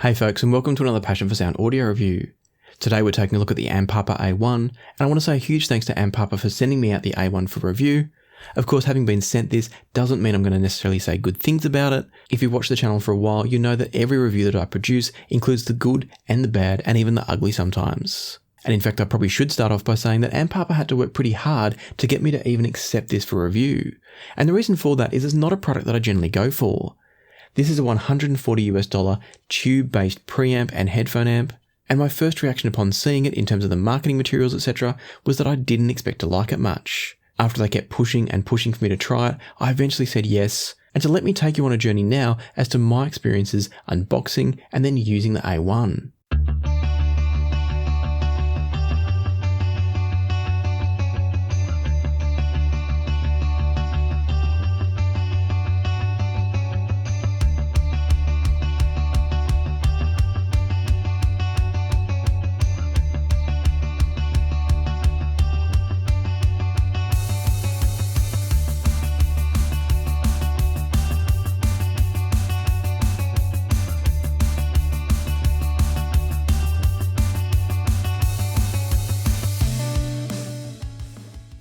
Hey folks, and welcome to another Passion for Sound audio review. Today we're taking a look at the Ampapa A1, and I want to say a huge thanks to Ampapa for sending me out the A1 for review. Of course, having been sent this doesn't mean I'm going to necessarily say good things about it. If you've watched the channel for a while, you know that every review that I produce includes the good and the bad and even the ugly sometimes. And in fact, I probably should start off by saying that Ampapa had to work pretty hard to get me to even accept this for review. And the reason for that is it's not a product that I generally go for. This is a $140 tube-based preamp and headphone amp, and my first reaction upon seeing it in terms of the marketing materials, etc., was that I didn't expect to like it much. After they kept pushing and pushing for me to try it, I eventually said yes, and so let me take you on a journey now as to my experiences unboxing and then using the A1.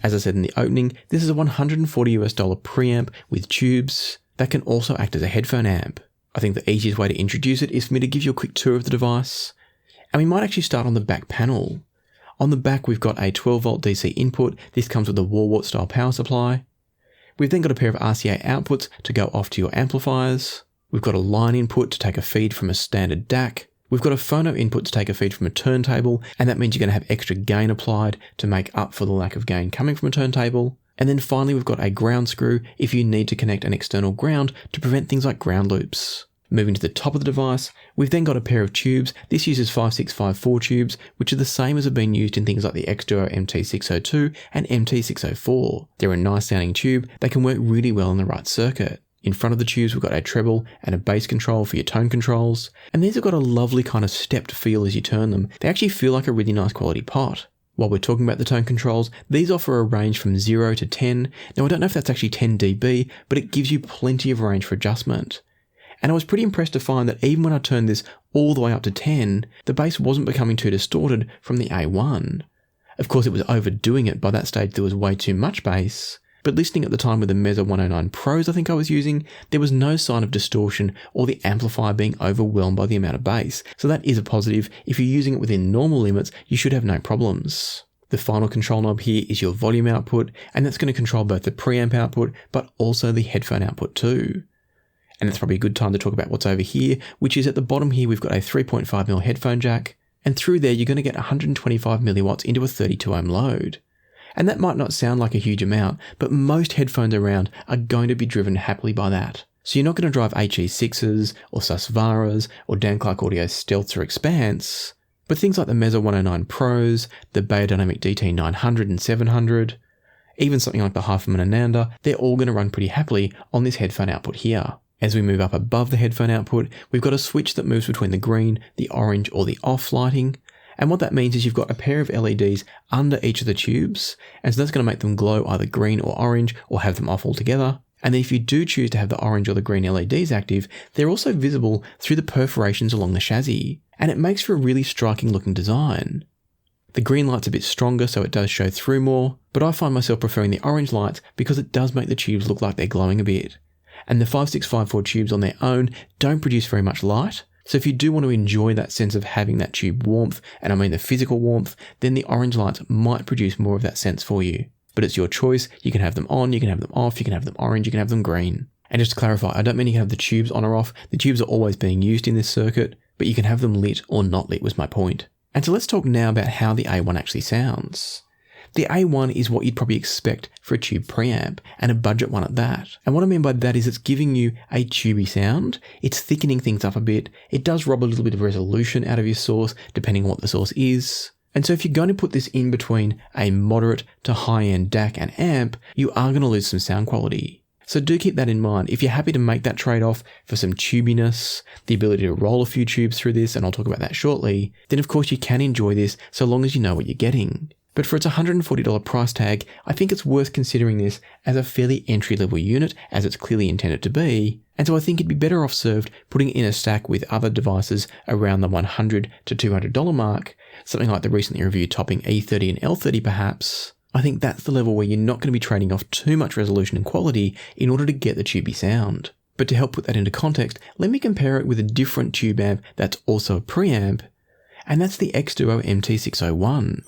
As I said in the opening, this is a $140 preamp with tubes that can also act as a headphone amp. I think the easiest way to introduce it is for me to give you a quick tour of the device. And we might actually start on the back panel. On the back we've got a 12 volt DC input. This comes with a wall wart style power supply. We've then got a pair of RCA outputs to go off to your amplifiers. We've got a line input to take a feed from a standard DAC. We've got a phono input to take a feed from a turntable, and that means you're going to have extra gain applied to make up for the lack of gain coming from a turntable. And then finally we've got a ground screw if you need to connect an external ground to prevent things like ground loops. Moving to the top of the device, we've then got a pair of tubes. This uses 5654 tubes, which are the same as have been used in things like the xDuoo MT602 and MT604. They're a nice sounding tube that can work really well in the right circuit. In front of the tubes we've got a treble and a bass control for your tone controls, and these have got a lovely kind of stepped feel as you turn them. They actually feel like a really nice quality pot. While we're talking about the tone controls, these offer a range from 0 to 10. Now I don't know if that's actually 10 dB, but it gives you plenty of range for adjustment. And I was pretty impressed to find that even when I turned this all the way up to 10, the bass wasn't becoming too distorted from the A1. Of course it was overdoing it. By that stage there was way too much bass. But listening at the time with the Mezzo 109 Pros I think I was using, there was no sign of distortion or the amplifier being overwhelmed by the amount of bass. So that is a positive. If you're using it within normal limits, you should have no problems. The final control knob here is your volume output, and that's going to control both the preamp output, but also the headphone output too. And it's probably a good time to talk about what's over here, which is at the bottom here we've got a 3.5mm headphone jack, and through there you're going to get 125 milliwatts into a 32 ohm load. And that might not sound like a huge amount, but most headphones around are going to be driven happily by that. So you're not going to drive HE6s or Susvaras or Dan Clark Audio Stealths or Expanse, but things like the Mezzo 109 Pros, the Beyerdynamic DT900 and 700, even something like the Headphone Ananda, they're all going to run pretty happily on this headphone output here. As we move up above the headphone output, we've got a switch that moves between the green, the orange or the off lighting. And what that means is you've got a pair of LEDs under each of the tubes, and so that's going to make them glow either green or orange or have them off altogether. And then if you do choose to have the orange or the green LEDs active, they're also visible through the perforations along the chassis, and it makes for a really striking looking design. The green light's a bit stronger so it does show through more, but I find myself preferring the orange lights because it does make the tubes look like they're glowing a bit. And the 5654 tubes on their own don't produce very much light. So if you do want to enjoy that sense of having that tube warmth, and I mean the physical warmth, then the orange lights might produce more of that sense for you. But it's your choice. You can have them on, you can have them off, you can have them orange, you can have them green. And just to clarify, I don't mean you can have the tubes on or off. The tubes are always being used in this circuit, but you can have them lit or not lit was my point. And so let's talk now about how the A1 actually sounds. The A1 is what you'd probably expect for a tube preamp, and a budget one at that. And what I mean by that is it's giving you a tubey sound, it's thickening things up a bit, it does rob a little bit of resolution out of your source depending on what the source is. And so if you're going to put this in between a moderate to high-end DAC and amp, you are going to lose some sound quality. So do keep that in mind. If you're happy to make that trade-off for some tubiness, the ability to roll a few tubes through this, and I'll talk about that shortly, then of course you can enjoy this so long as you know what you're getting. But for its $140 price tag, I think it's worth considering this as a fairly entry-level unit, as it's clearly intended to be, and so I think it'd be better off served putting it in a stack with other devices around the $100 to $200 mark, something like the recently reviewed topping E30 and L30 perhaps. I think that's the level where you're not going to be trading off too much resolution and quality in order to get the tubey sound. But to help put that into context, let me compare it with a different tube amp that's also a preamp, and that's the xDuoo MT601.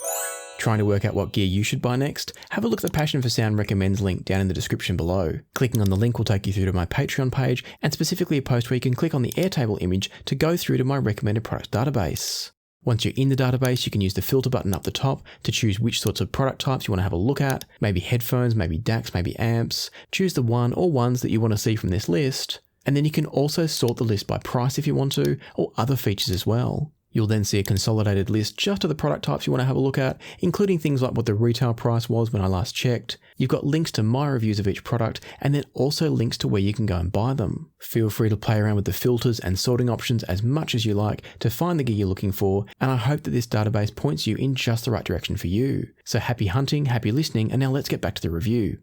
Trying to work out what gear you should buy next? Have a look at the Passion for Sound Recommends link down in the description below. Clicking on the link will take you through to my Patreon page, and specifically a post where you can click on the Airtable image to go through to my recommended products database. Once you're in the database, you can use the filter button up the top to choose which sorts of product types you want to have a look at, maybe headphones, maybe DACs, maybe amps. Choose the one or ones that you want to see from this list, and then you can also sort the list by price if you want to, or other features as well. You'll then see a consolidated list just of the product types you want to have a look at, including things like what the retail price was when I last checked. You've got links to my reviews of each product, and then also links to where you can go and buy them. Feel free to play around with the filters and sorting options as much as you like to find the gear you're looking for, and I hope that this database points you in just the right direction for you. So happy hunting, happy listening, and now let's get back to the review.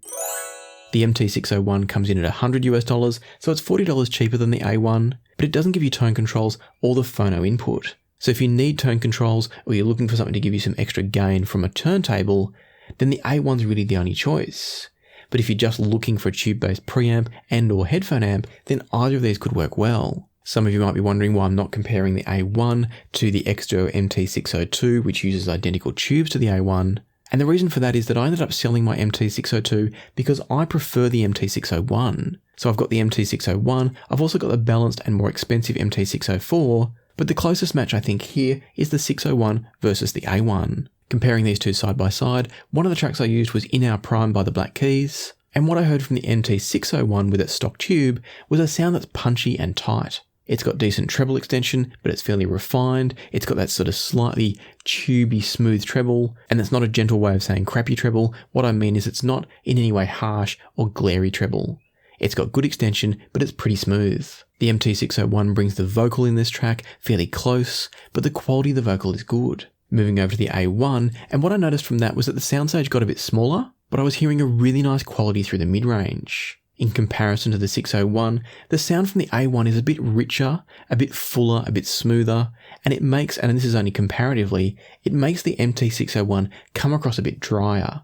The MT601 comes in at $100, so it's $40 cheaper than the A1, but it doesn't give you tone controls or the phono input. So if you need tone controls or you're looking for something to give you some extra gain from a turntable, then the A1's really the only choice. But if you're just looking for a tube-based preamp and or headphone amp, then either of these could work well. Some of you might be wondering why I'm not comparing the A1 to the xDuoo MT602, which uses identical tubes to the A1. And the reason for that is that I ended up selling my MT602 because I prefer the MT601. So I've got the MT601, I've also got the balanced and more expensive MT604, but the closest match I think here is the 601 versus the A1. Comparing these two side by side, one of the tracks I used was In Our Prime by the Black Keys, and what I heard from the MT601 with its stock tube was a sound that's punchy and tight. It's got decent treble extension, but it's fairly refined. It's got that sort of slightly tubey, smooth treble, and that's not a gentle way of saying crappy treble. What I mean is it's not in any way harsh or glary treble. It's got good extension, but it's pretty smooth. The MT601 brings the vocal in this track fairly close, but the quality of the vocal is good. Moving over to the A1, and what I noticed from that was that the soundstage got a bit smaller, but I was hearing a really nice quality through the mid-range. In comparison to the 601, the sound from the A1 is a bit richer, a bit fuller, a bit smoother, and it makes, and this is only comparatively, it makes the MT601 come across a bit drier.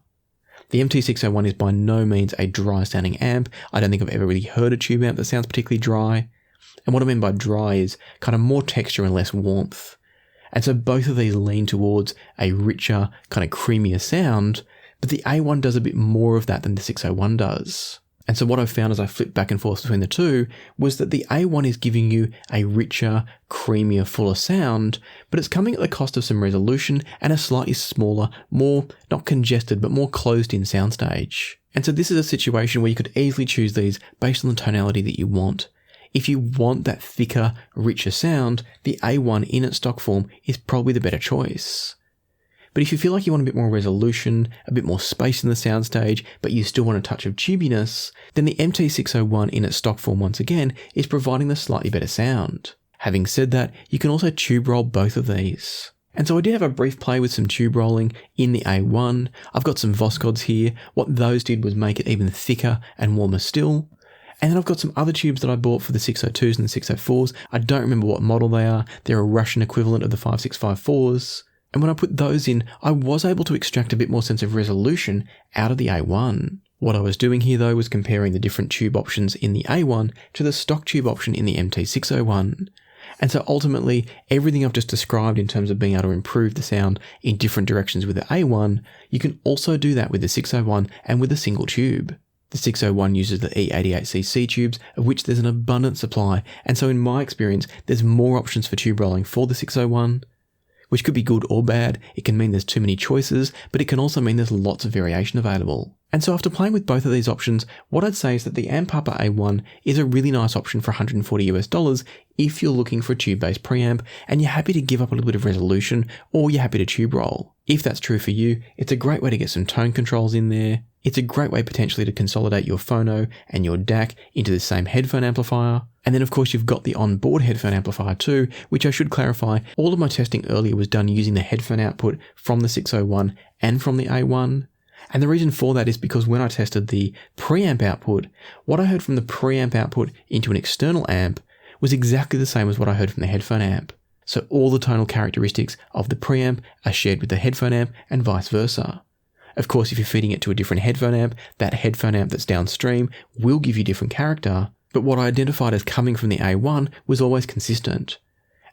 The MT601 is by no means a dry sounding amp. I don't think I've ever really heard a tube amp that sounds particularly dry. And what I mean by dry is kind of more texture and less warmth. And so both of these lean towards a richer, kind of creamier sound, but the A1 does a bit more of that than the 601 does. And so what I found as I flipped back and forth between the two was that the A1 is giving you a richer, creamier, fuller sound, but it's coming at the cost of some resolution and a slightly smaller, more, not congested, but more closed-in soundstage. And so this is a situation where you could easily choose these based on the tonality that you want. If you want that thicker, richer sound, the A1 in its stock form is probably the better choice. But if you feel like you want a bit more resolution, a bit more space in the soundstage, but you still want a touch of tubiness, then the MT601 in its stock form once again is providing the slightly better sound. Having said that, you can also tube roll both of these. And so I did have a brief play with some tube rolling in the A1. I've got some Voscods here. What those did was make it even thicker and warmer still. And then I've got some other tubes that I bought for the 602s and the 604s. I don't remember what model they are. They're a Russian equivalent of the 5654s. And when I put those in, I was able to extract a bit more sense of resolution out of the A1. What I was doing here though was comparing the different tube options in the A1 to the stock tube option in the MT601. And so ultimately, everything I've just described in terms of being able to improve the sound in different directions with the A1, you can also do that with the 601 and with a single tube. The 601 uses the E88cc tubes, of which there's an abundant supply, and so in my experience, there's more options for tube rolling for the 601, which could be good or bad. It can mean there's too many choices, but it can also mean there's lots of variation available. And so after playing with both of these options, what I'd say is that the Ampapa A1 is a really nice option for $140 if you're looking for a tube-based preamp and you're happy to give up a little bit of resolution or you're happy to tube roll. If that's true for you, it's a great way to get some tone controls in there. It's a great way potentially to consolidate your phono and your DAC into the same headphone amplifier. And then of course you've got the onboard headphone amplifier too, which I should clarify, all of my testing earlier was done using the headphone output from the 601 and from the A1. And the reason for that is because when I tested the preamp output, what I heard from the preamp output into an external amp was exactly the same as what I heard from the headphone amp. So all the tonal characteristics of the preamp are shared with the headphone amp and vice versa. Of course, if you're feeding it to a different headphone amp, that headphone amp that's downstream will give you different character, but what I identified as coming from the A1 was always consistent.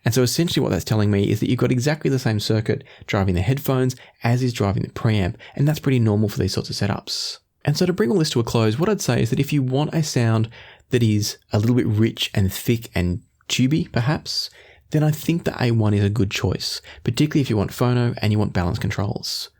And so essentially what that's telling me is that you've got exactly the same circuit driving the headphones as is driving the preamp, and that's pretty normal for these sorts of setups. And so to bring all this to a close, what I'd say is that if you want a sound that is a little bit rich and thick and tubey, perhaps, then I think the A1 is a good choice, particularly if you want phono and you want balance controls.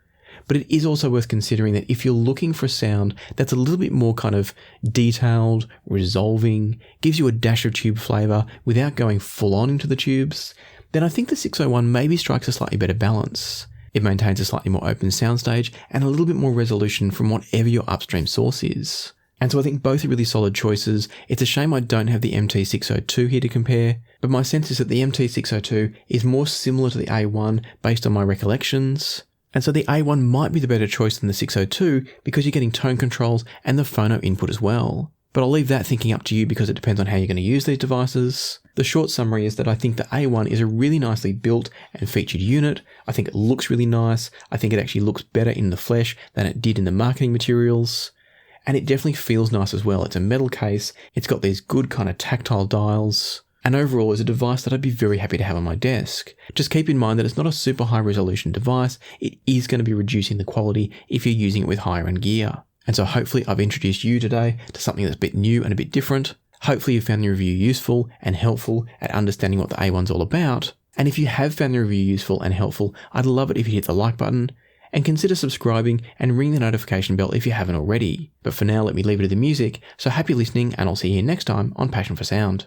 But it is also worth considering that if you're looking for a sound that's a little bit more kind of detailed, resolving, gives you a dash of tube flavor without going full on into the tubes, then I think the 601 maybe strikes a slightly better balance. It maintains a slightly more open soundstage and a little bit more resolution from whatever your upstream source is. And so I think both are really solid choices. It's a shame I don't have the MT602 here to compare, but my sense is that the MT602 is more similar to the A1 based on my recollections. And so the A1 might be the better choice than the 602 because you're getting tone controls and the phono input as well. But I'll leave that thinking up to you because it depends on how you're going to use these devices. The short summary is that I think the A1 is a really nicely built and featured unit. I think it looks really nice. I think it actually looks better in the flesh than it did in the marketing materials. And it definitely feels nice as well. It's a metal case. It's got these good kind of tactile dials. And overall is a device that I'd be very happy to have on my desk. Just keep in mind that it's not a super high resolution device. It is going to be reducing the quality if you're using it with higher end gear. And so hopefully I've introduced you today to something that's a bit new and a bit different. Hopefully you found the review useful and helpful at understanding what the A1's all about. And if you have found the review useful and helpful, I'd love it if you hit the like button and consider subscribing and ring the notification bell if you haven't already. But for now, let me leave it to the music. So happy listening, and I'll see you next time on Passion for Sound.